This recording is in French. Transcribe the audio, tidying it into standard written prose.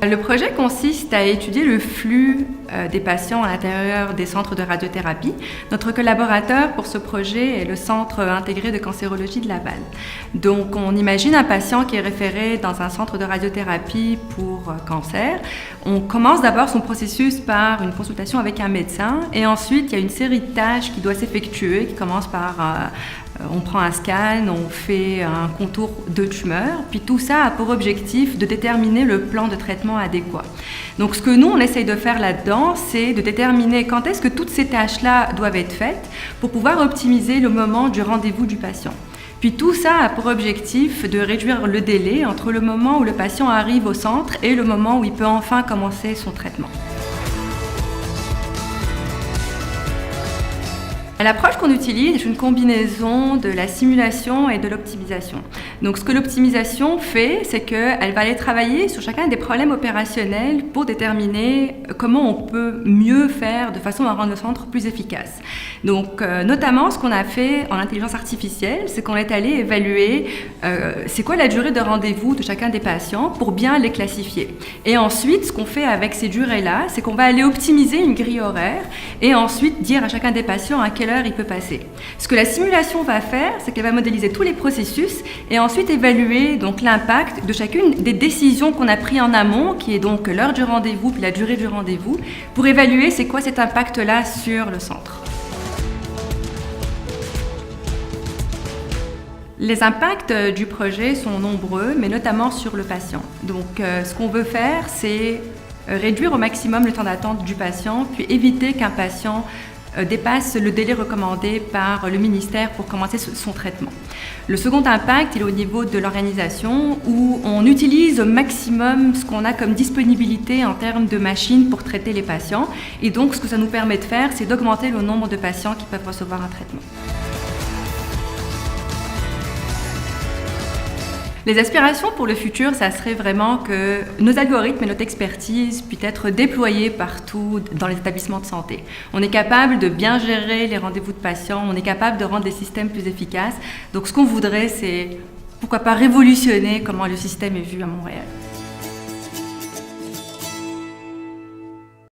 Le projet consiste à étudier le flux des patients à l'intérieur des centres de radiothérapie. Notre collaborateur pour ce projet est le Centre intégré de cancérologie de Laval. Donc on imagine un patient qui est référé dans un centre de radiothérapie pour cancer. On commence d'abord son processus par une consultation avec un médecin et ensuite il y a une série de tâches qui doivent s'effectuer qui commencent par on prend un scan, on fait un contour de tumeur, puis tout ça a pour objectif de déterminer le plan de traitement adéquat. Donc ce que nous, on essaye de faire là-dedans, c'est de déterminer quand est-ce que toutes ces tâches-là doivent être faites pour pouvoir optimiser le moment du rendez-vous du patient. Puis tout ça a pour objectif de réduire le délai entre le moment où le patient arrive au centre et le moment où il peut enfin commencer son traitement. L'approche qu'on utilise est une combinaison de la simulation et de l'optimisation. Donc ce que l'optimisation fait, c'est qu'elle va aller travailler sur chacun des problèmes opérationnels pour déterminer comment on peut mieux faire de façon à rendre le centre plus efficace. Donc notamment ce qu'on a fait en intelligence artificielle, c'est qu'on est allé évaluer c'est quoi la durée de rendez-vous de chacun des patients pour bien les classifier. Et ensuite, ce qu'on fait avec ces durées-là, c'est qu'on va aller optimiser une grille horaire et ensuite dire à chacun des patients à quelle heure il peut passer. Ce que la simulation va faire, c'est qu'elle va modéliser tous les processus et ensuite évaluer donc l'impact de chacune des décisions qu'on a prises en amont, qui est donc l'heure du rendez-vous puis la durée du rendez-vous, pour évaluer c'est quoi cet impact-là sur le centre. Les impacts du projet sont nombreux, mais notamment sur le patient. Donc ce qu'on veut faire, c'est réduire au maximum le temps d'attente du patient, puis éviter qu'un patient dépasse le délai recommandé par le ministère pour commencer son traitement. Le second impact, il est au niveau de l'organisation où on utilise au maximum ce qu'on a comme disponibilité en termes de machines pour traiter les patients. Et donc, ce que ça nous permet de faire, c'est d'augmenter le nombre de patients qui peuvent recevoir un traitement. Les aspirations pour le futur, ça serait vraiment que nos algorithmes et notre expertise puissent être déployés partout dans les établissements de santé. On est capable de bien gérer les rendez-vous de patients, on est capable de rendre les systèmes plus efficaces. Donc ce qu'on voudrait, c'est pourquoi pas révolutionner comment le système est vu à Montréal.